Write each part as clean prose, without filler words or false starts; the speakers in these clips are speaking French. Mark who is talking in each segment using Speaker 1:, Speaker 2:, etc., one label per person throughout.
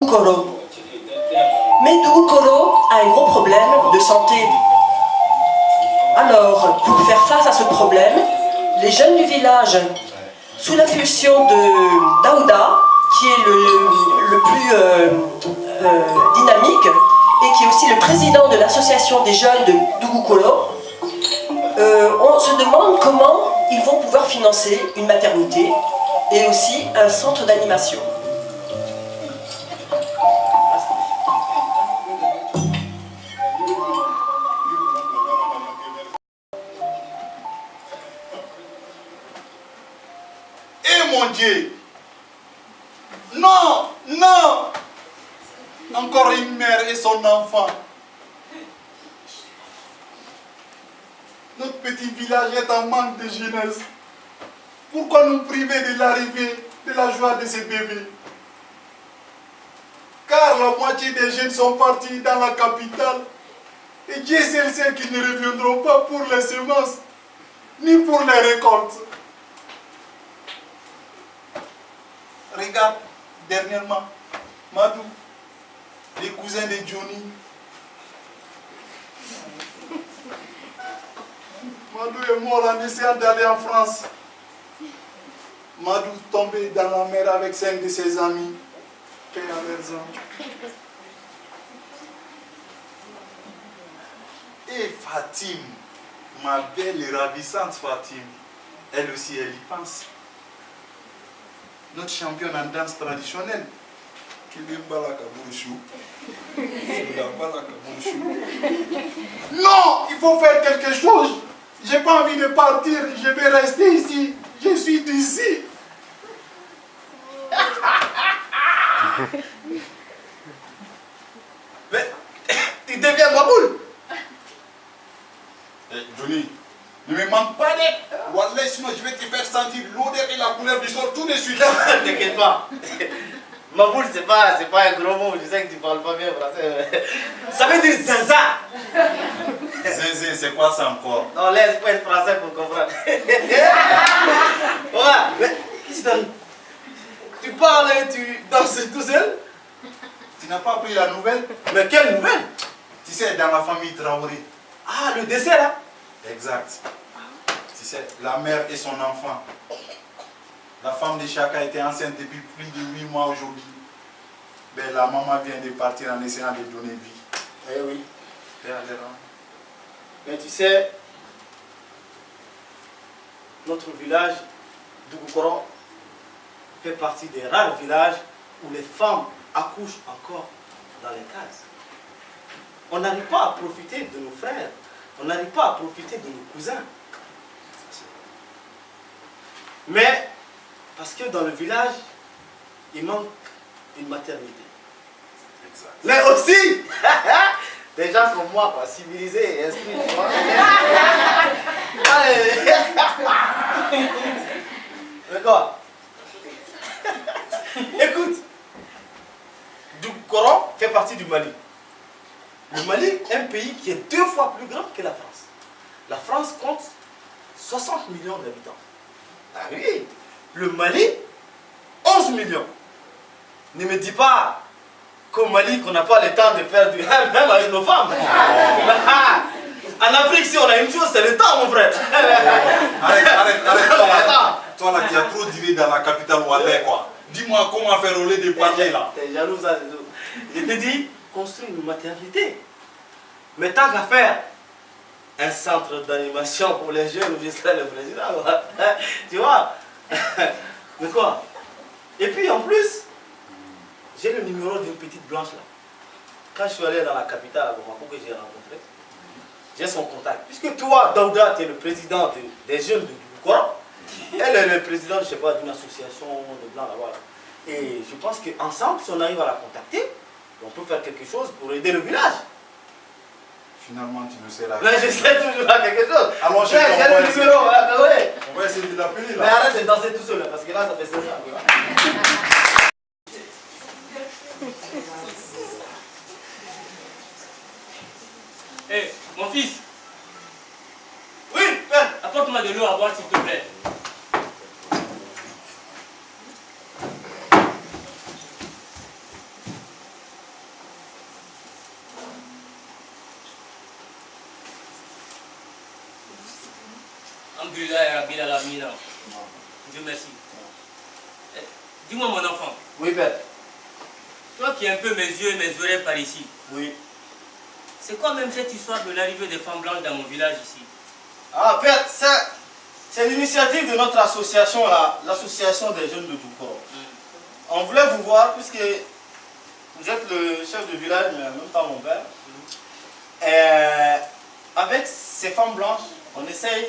Speaker 1: Dougou-Koro. Mais Dougou-Koro a un gros problème de santé. Alors, pour faire face à ce problème, les jeunes du village, sous l'impulsion de Daouda, qui est le plus dynamique et qui est aussi le président de l'association des jeunes de Dougou-Koro, on se demande comment ils vont pouvoir financer une maternité et aussi un centre d'animation.
Speaker 2: Mon Dieu! Non! Non! Encore une mère et son enfant. Notre petit village est en manque de jeunesse. Pourquoi nous priver de l'arrivée, de la joie de ces bébés? Car la moitié des jeunes sont partis dans la capitale. Et Dieu seul sait qu'ils ne reviendront pas pour les semences, ni pour les récoltes. Regarde, dernièrement, Madou, les cousins de Johnny. Madou est mort en essayant d'aller en France. Madou tombé dans la mer avec 5 de ses amis. Paix à leurs âmes. Et Fatim, ma belle et ravissante Fatim, elle aussi, elle y pense. Notre championne en danse traditionnelle. Non, il faut faire quelque chose. J'ai pas envie de partir, je vais rester ici. Je suis d'ici.
Speaker 3: Mais tu deviens Maboul.
Speaker 2: Johnny, ne me manque pas d'être. Wallah, sinon je vais te faire sentir l'odeur et la couleur du sol tout de suite.
Speaker 3: T'inquiète pas. Maboul, c'est pas un gros mot. Je sais que tu parles pas bien français. Ça veut dire zinzin.
Speaker 2: Zinzin, c'est quoi ça encore?
Speaker 3: Non, laisse pas être français pour comprendre. Ouais, mais qu'est-ce que tu parles et tu danses tout seul?
Speaker 2: Tu n'as pas appris la nouvelle?
Speaker 3: Mais quelle nouvelle?
Speaker 2: Tu sais, dans la famille Traoré.
Speaker 3: Ah, le décès là?
Speaker 2: Exact. Tu sais, la mère et son enfant. La femme de Chaka était enceinte depuis plus de 8 mois aujourd'hui. Ben, la maman vient de partir en essayant de donner vie.
Speaker 3: Eh oui. Mais tu sais, notre village, Dougou-Koro, fait partie des rares villages où les femmes accouchent encore dans les cases. On n'arrive pas à profiter de nos frères, on n'arrive pas à profiter de nos cousins. Mais, parce que dans le village, il manque une maternité.
Speaker 2: Exact.
Speaker 3: Mais aussi, des gens comme moi, quoi, civilisés et instruits, tu vois. Mais quoi? Écoute, Dougou-Koro fait partie du Mali. Le Mali est un pays qui est 2 fois plus grand que la France. La France compte 60 millions d'habitants. Ah oui, le Mali, 11 millions. Ne me dis pas qu'au Mali, qu'on n'a pas le temps de faire du rêve, même avec nos femmes. En Afrique, si on a une chose, c'est le temps, mon frère.
Speaker 2: Arrête. Toi là, tu as trop divé dans la capitale Oualais, quoi. Dis-moi comment faire au lieu de parler là.
Speaker 3: T'es jaloux, ça, c'est tout. Je te dis, construire une maternité. Mais tant qu'à faire un centre d'animation pour les jeunes, je serai le président. Tu vois? Mais quoi? Et puis en plus, j'ai le numéro d'une petite blanche là. Quand je suis allé dans la capitale à Bamako que j'ai rencontré, j'ai son contact. Puisque toi, Daouda, tu es le président des jeunes de Dougou-Koro, elle est le président, je ne sais pas, d'une association de blancs là-bas. Et je pense qu'ensemble, si on arrive à la contacter, on peut faire quelque chose pour aider le village.
Speaker 2: Finalement, tu ne sais là.
Speaker 3: Mais je sais toujours à quelque chose.
Speaker 2: Alors, j'ai
Speaker 3: le numéro, ouais.
Speaker 2: On va essayer de l'appeler là.
Speaker 3: Mais arrête de danser tout seul, parce que là, ça fait 16 ans.
Speaker 4: Hé, mon fils.
Speaker 3: Oui, père.
Speaker 4: Apporte-moi de l'eau à boire, s'il te plaît. Alhamdulillah, Rabbil Alamin. Dieu merci. Dis-moi mon enfant.
Speaker 3: Oui, père.
Speaker 4: Toi qui as un peu mes yeux et mes oreilles par ici.
Speaker 3: Oui.
Speaker 4: C'est quoi même cette histoire de l'arrivée des femmes blanches dans mon village ici?
Speaker 3: Ah, père, c'est l'initiative de notre association, l'association des jeunes de Toukoro. On voulait vous voir, puisque vous êtes le chef de village, mais en même temps mon père. Et avec ces femmes blanches, on essaye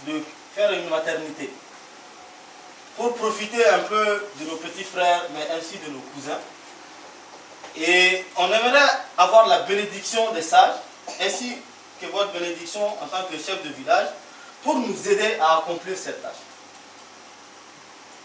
Speaker 3: de faire une maternité pour profiter un peu de nos petits frères, mais ainsi de nos cousins. Et on aimerait avoir la bénédiction des sages, ainsi que votre bénédiction en tant que chef de village, pour nous aider à accomplir cette tâche.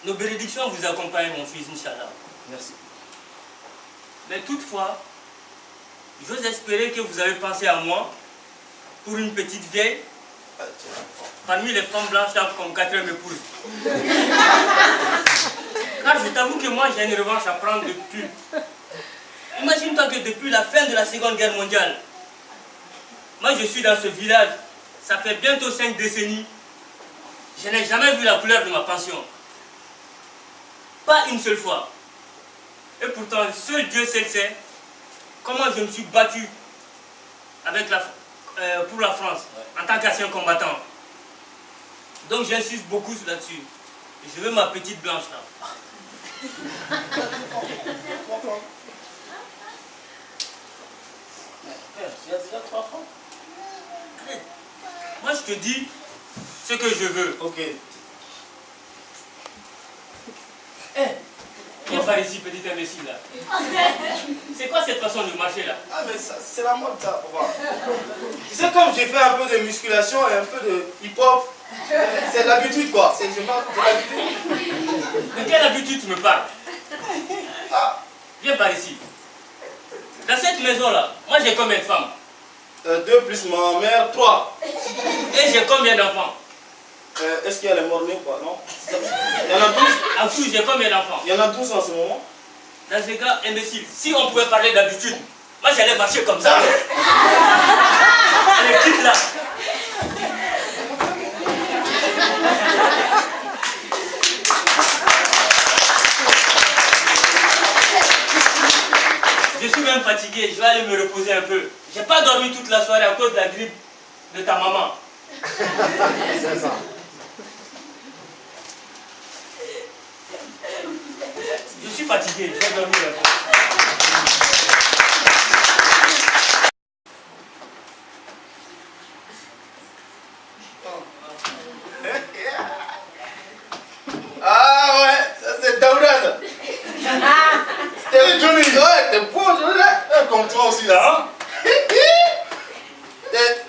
Speaker 4: Nos bénédictions vous accompagnent, mon fils, Inch'Allah.
Speaker 3: Merci.
Speaker 4: Mais toutefois, j'ose espérer que vous avez pensé à moi pour une petite vieille parmi les femmes blanches comme quatrième épouse. Car je t'avoue que moi j'ai une revanche à prendre depuis. Imagine-toi que depuis la fin de la Seconde Guerre mondiale, moi je suis dans ce village, ça fait bientôt 5 décennies, je n'ai jamais vu la couleur de ma pension. Pas une seule fois. Et pourtant, seul Dieu seul sait comment je me suis battu avec pour la France en tant qu'ancien combattant. Donc j'insiste beaucoup là-dessus. Je veux ma petite blanche là.
Speaker 3: Il y a déjà 3 francs.
Speaker 4: Moi je te dis ce que je veux.
Speaker 3: Ok.
Speaker 4: Viens par ici, petit imbécile là. C'est quoi cette façon de marcher là?
Speaker 3: Ah mais c'est la mode ça, papa. Tu sais, comme j'ai fait un peu de musculation et un peu de hip-hop, c'est l'habitude quoi. C'est l'habitude.
Speaker 4: De quelle habitude tu me parles?
Speaker 3: Ah.
Speaker 4: Viens par ici. Dans cette maison là, moi j'ai combien de femmes?
Speaker 3: 2 plus ma mère, 3.
Speaker 4: Et j'ai combien d'enfants?
Speaker 3: Est-ce qu'il y a les morts-nés quoi? Non? Il y en a 12.
Speaker 4: En tout, j'ai combien d'enfants?
Speaker 3: Il y en a 12 en ce moment.
Speaker 4: Dans ce cas, imbécile, si on pouvait parler d'habitude, moi j'allais marcher comme ça. Allez, quitte là. Je suis même fatigué, je vais aller me reposer un peu. J'ai pas dormi toute la soirée à cause de la grippe de ta maman.
Speaker 3: C'est ça.
Speaker 4: Je suis fatigué, je vais dormir un peu.
Speaker 3: Ah ouais, ça c'est Daouda ça. T'es Johnny, ouais, t'es beau Johnny là.
Speaker 2: Comme toi aussi là, hein?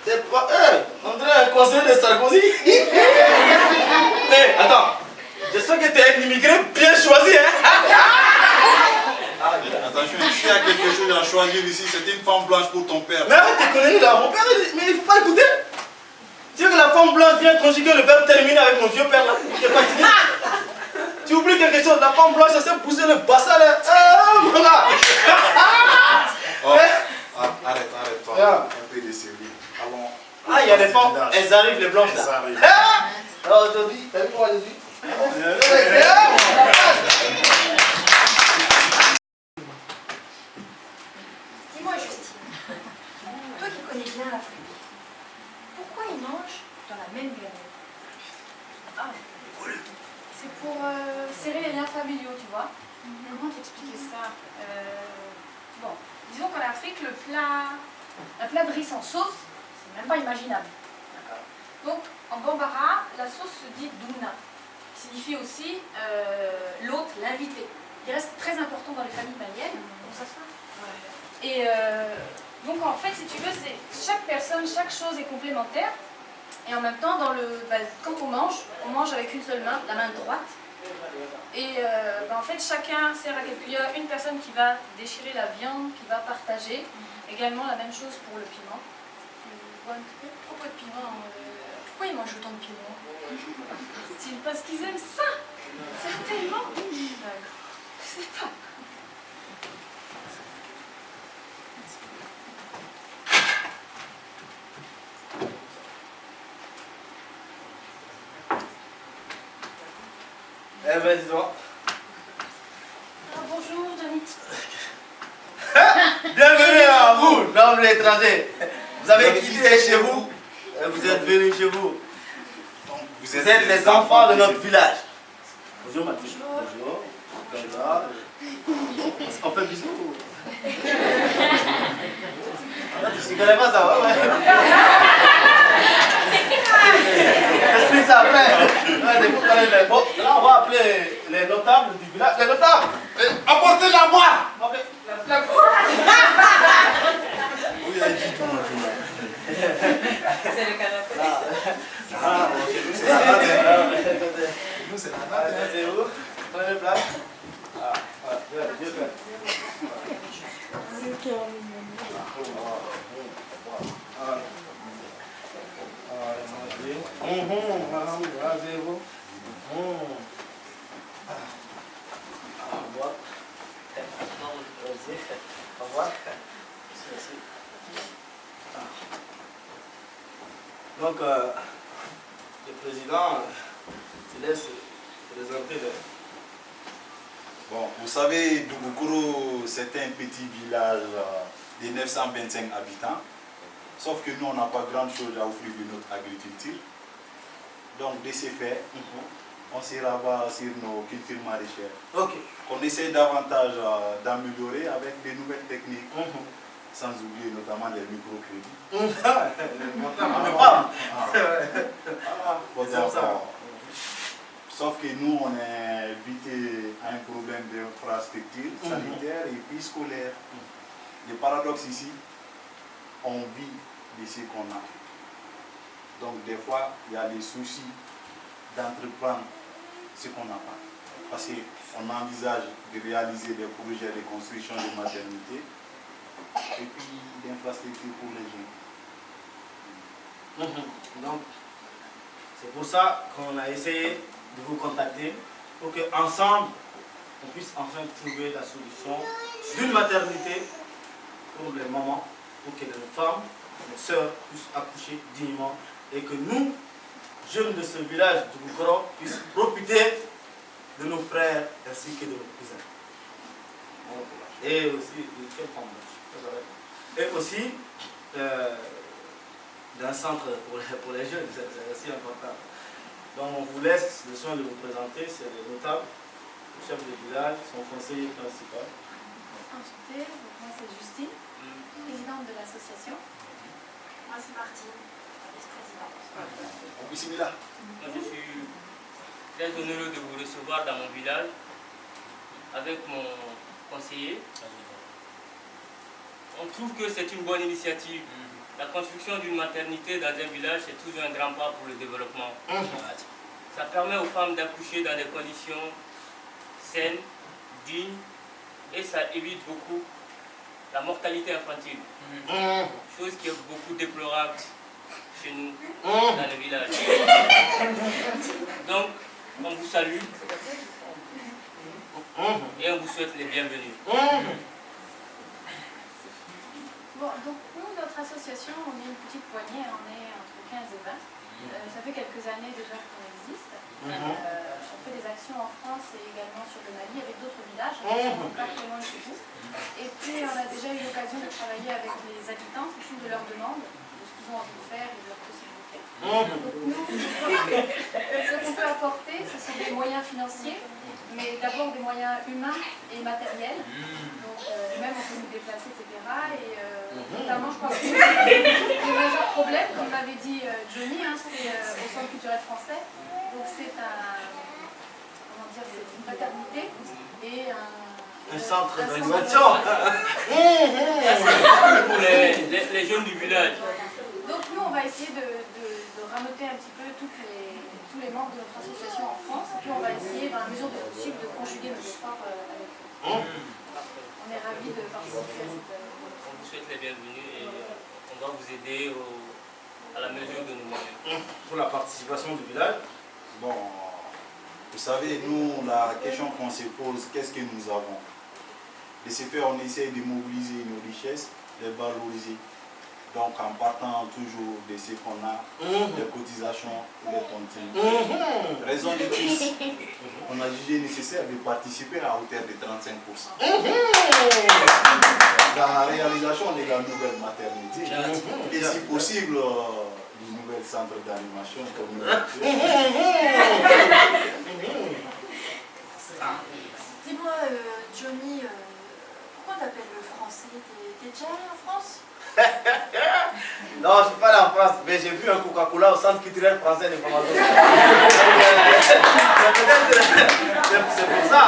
Speaker 3: T'es pas. On dirait un conseiller de Sarkozy. Attends, je sais que t'es un immigré bien choisi, hein.
Speaker 2: Attention, tu as quelque chose à choisir ici, c'était une femme blanche pour ton père.
Speaker 3: Mais arrête tes conneries là, mon père, mais il faut pas écouter. Tu veux que la femme blanche vienne conjuguer le verbe terminer avec mon vieux père là? T'es fatigué? Tu oublies quelque chose, la femme blanche, elle sait pousser le bassin là. Ah, mon gars.
Speaker 2: Oh, arrête, toi.
Speaker 3: Yeah.
Speaker 2: Un peu de sérieux. Allons.
Speaker 3: Ah, il y a des femmes, elles arrivent les blanches
Speaker 2: Elles
Speaker 3: là.
Speaker 2: arrivent.
Speaker 3: Alors aujourd'hui, t'as vu comment je dis?
Speaker 5: Dis-moi, Justine, toi qui connais bien l'Afrique, pourquoi ils mangent dans la même gamelle? Ah, c'est pour serrer les liens familiaux, tu vois. Comment t'expliquer ça? Bon, disons qu'en Afrique, un plat de riz sans sauce, c'est même pas imaginable. D'accord. Donc, en bambara, la sauce se dit douna, qui signifie aussi l'hôte, l'invité. Il reste très important dans les familles maliennes. Comment ça se fait? Et donc en fait, si tu veux, c'est chaque personne, chaque chose est complémentaire. Et en même temps, quand on mange avec une seule main, la main droite. Et en fait, chacun sert à quelque cuillère. Une personne qui va déchirer la viande, qui va partager. Également la même chose pour le piment. Tu vois un petit peu trop peu de piment. Pourquoi ils mangent autant de piment? C'est parce qu'ils aiment ça. Certainement. Je sais pas.
Speaker 3: Eh ben, dis-moi.
Speaker 5: Ah, bonjour, Johnny.
Speaker 3: Bienvenue à vous, l'homme l'étranger. Vous avez quitté chez vous et vous êtes venus chez vous.
Speaker 2: Donc,
Speaker 3: Vous êtes les enfants de notre village. Bonjour, Mathieu. Bonjour. On fait bisous. Tu connais pas ça, ouais. Explique ça après. Bon, là, on va appeler les notables du village. Les notables, apportez la boîte.
Speaker 1: C'est le canapé.
Speaker 2: c'est la date. Nous, c'est la date.
Speaker 3: C'est où? Prenez place. Bien fait. Rasez-vous. Au revoir. Donc, le président, je laisse présenter le...
Speaker 2: Bon, vous savez, Dougoukourou, c'est un petit village de 925 habitants. Sauf que nous, on n'a pas grand chose à offrir de notre agriculture. Donc, de ce fait, on se rabat sur nos cultures maraîchères.
Speaker 3: Ok.
Speaker 2: On essaie davantage d'améliorer avec des nouvelles techniques, sans oublier notamment les microcrédits. Sauf que nous, on est vite à un problème d'infrastructure sanitaire et puis scolaire. Le paradoxe ici, on vit de ce qu'on a. Donc des fois, il y a des soucis d'entreprendre ce qu'on n'a pas. Parce qu'on envisage de réaliser des projets de construction de maternité et puis d'infrastructures pour les jeunes.
Speaker 3: Donc, c'est pour ça qu'on a essayé de vous contacter pour qu'ensemble, on puisse enfin trouver la solution d'une maternité pour les mamans, pour que les femmes, les sœurs puissent accoucher dignement et que nous, jeunes de ce village de Boukoro, puissent profiter de nos frères ainsi que de nos cousins. Et aussi, d'un centre pour les jeunes, c'est aussi important. Donc on vous laisse le soin de vous présenter, c'est le notable, le chef de village, son conseiller principal.
Speaker 5: Enchantée, moi c'est Justine, présidente de l'association. Moi c'est Martine, vice-présidente.
Speaker 2: Bismillah.
Speaker 4: Moi, je suis très honoreux de vous recevoir dans mon village avec mon conseiller. On trouve que c'est une bonne initiative. La construction d'une maternité dans un village, c'est toujours un grand pas pour le développement. Ça permet aux femmes d'accoucher dans des conditions saines, dignes, et ça évite beaucoup la mortalité infantile. Chose qui est beaucoup déplorable chez nous, dans le village. Donc, on vous salue et on vous souhaite les bienvenus.
Speaker 5: Bon, donc nous, notre association, on est une petite poignée, on est entre 15 et 20. Ça fait quelques années déjà qu'on existe. On fait des actions en France et également sur le Mali avec d'autres villages, pas très loin de chez vous. Et puis on a déjà eu l'occasion de travailler avec les habitants, en fonction de leurs demandes, de ce qu'ils ont envie de faire et de leurs possibilités. Donc nous, ce qu'on peut apporter, ce sont des moyens financiers, mais d'abord des moyens humains et matériels. Donc même on peut nous déplacer, etc. Et notamment, je pense que le majeur problème, comme m'avait dit Johnny, c'est au Centre culturel français. Donc c'est une maternité et
Speaker 3: un centre d'animation.
Speaker 4: Pour les jeunes du village.
Speaker 5: Donc nous, on va essayer de rameuter un petit peu tous les membres de notre association en France. Et puis on va essayer, dans la mesure du possible, de conjuguer nos efforts avec eux. On est ravis de participer à cette...
Speaker 4: On vous souhaite les bienvenus et on va vous aider à la mesure de nos moyens.
Speaker 3: Pour la participation du village.
Speaker 2: Bon, vous savez, nous, la question qu'on se pose, qu'est-ce que nous avons? De ce fait, on essaie de mobiliser nos richesses, les valoriser. Donc en partant toujours de ce qu'on a, des cotisations ou des tontines. Raison de plus, on a jugé nécessaire de participer à hauteur de 35%. Dans la réalisation de la nouvelle maternité et si possible du nouvel centre d'animation comme
Speaker 5: Dis-moi, Johnny, pourquoi t'appelles le français? T'es déjà allé en France?
Speaker 3: Non, je suis pas allé en France, mais j'ai vu un Coca-Cola au centre culturel français de Bamako. C'est pour ça.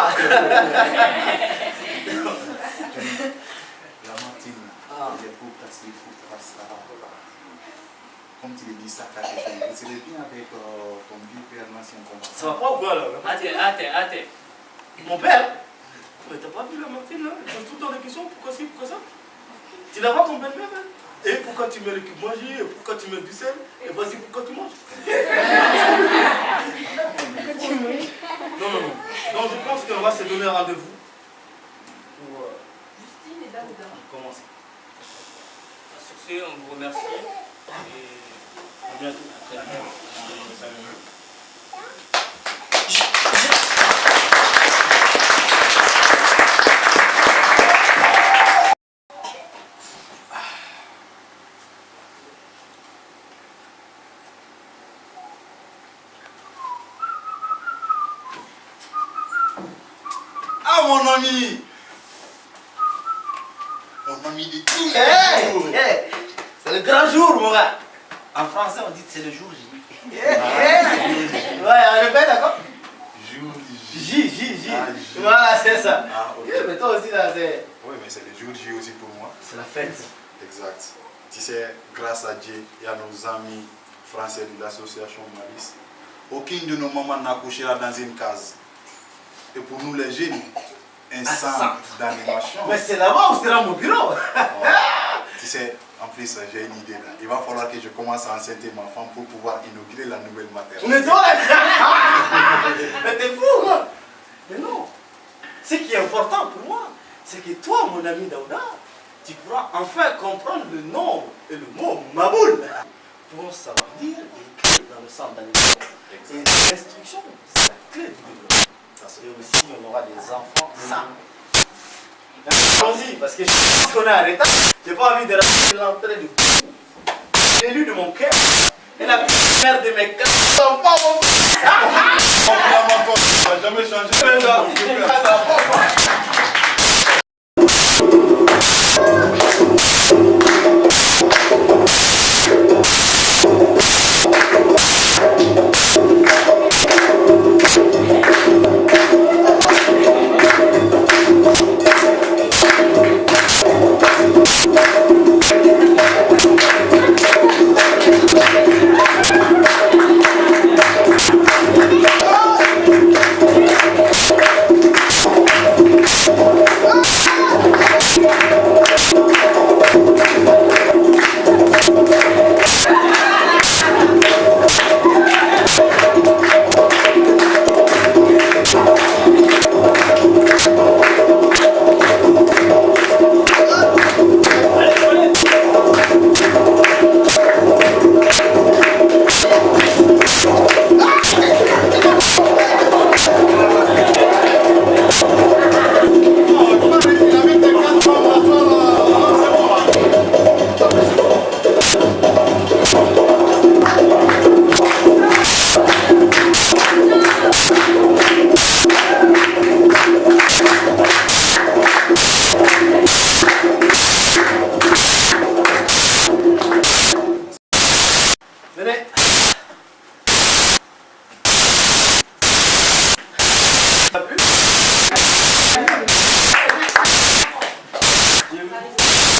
Speaker 2: Lamartine, les pauvres casser, il faut faire ça. Comme tu le dis, ça cache quelque chose. C'est bien avec ton vieux père, l'ancien combattant.
Speaker 3: Ça va pas ou quoi là?
Speaker 4: Attends.
Speaker 3: Mon père? Mais t'as pas vu Lamartine là? Il pose tout le temps des questions, pourquoi ci, pourquoi ça? Tu n'as pas ton belle-mère, hein? Et pourquoi tu mets l'équipe manger? Et pourquoi tu mets du sel? Et vas-y, pourquoi tu manges? Non. Donc je pense qu'on va se donner rendez-vous pour
Speaker 5: Justine et Daouda.
Speaker 3: commencer.
Speaker 4: Sur ce, on vous remercie. Et
Speaker 3: À bientôt.
Speaker 4: à très bientôt.
Speaker 2: Ah mon ami! Mon ami de tous les jours!
Speaker 3: C'est le grand jour, mon gars. En français, on dit que c'est le jour J. Ouais, on répète, d'accord?
Speaker 2: Jour J.
Speaker 3: J.
Speaker 2: Ah, J.
Speaker 3: Voilà, c'est ça.
Speaker 2: Ah, ok.
Speaker 3: Mais toi aussi, là, c'est...
Speaker 2: Oui, mais c'est le jour J aussi pour moi.
Speaker 3: C'est la fête.
Speaker 2: Exact. Tu sais, grâce à Dieu et à nos amis français de l'association Malice, aucune de nos mamans n'accouchera dans une case. Et pour nous les jeunes, un centre d'animation.
Speaker 3: Mais c'est là-bas ou c'est dans mon bureau?
Speaker 2: Tu sais, en plus, j'ai une idée là. Il va falloir que je commence à enceinter ma femme pour pouvoir inaugurer la nouvelle maternité.
Speaker 3: Mais toi, mais t'es fou, quoi. Mais non. Ce qui est important pour moi, c'est que toi, mon ami Daouda, tu pourras enfin comprendre le nom et le mot Maboul. Pour savoir dire et écrire dans le centre d'animation. Et l'instruction, c'est la clé du développement. Et aussi, on aura des enfants sains. Allons-y, parce que je pense qu'on est en retard. J'ai pas envie de rater l'entrée de l'élu de mon cœur. Et la mère de mes 4 enfants, mon frère.
Speaker 2: On va jamais changer.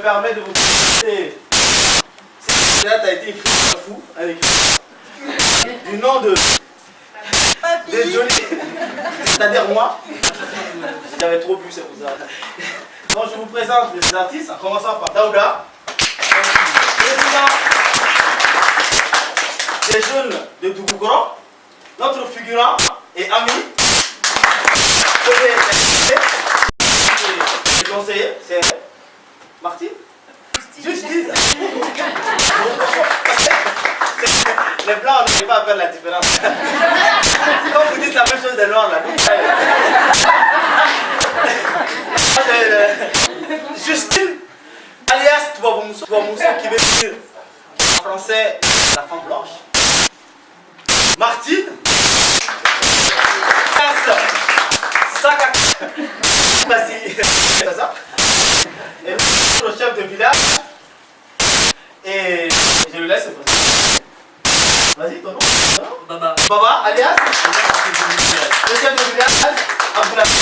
Speaker 3: me permets de vous présenter. Cette date a été écrite par fou avec du nom de Johnny, c'est-à-dire moi. J'avais trop bu, c'est pour ça. Donc je vous présente les artistes en commençant par Daouda, président des jeunes de Dougougoro, notre figurant et ami. Le conseiller, c'est Martine. Justice. Les blancs, on n'arrive pas à faire la différence. Quand vous dites la même chose des noirs, là, Justine, alias Touaboumousou, qui veut dire en français la femme blanche. Martine, Sakak, vas-y, c'est ça. Et le chef de village. Et je le laisse. Vas-y, ton nom.
Speaker 4: Baba.
Speaker 3: Baba, alias le chef de village, Abdoulaye.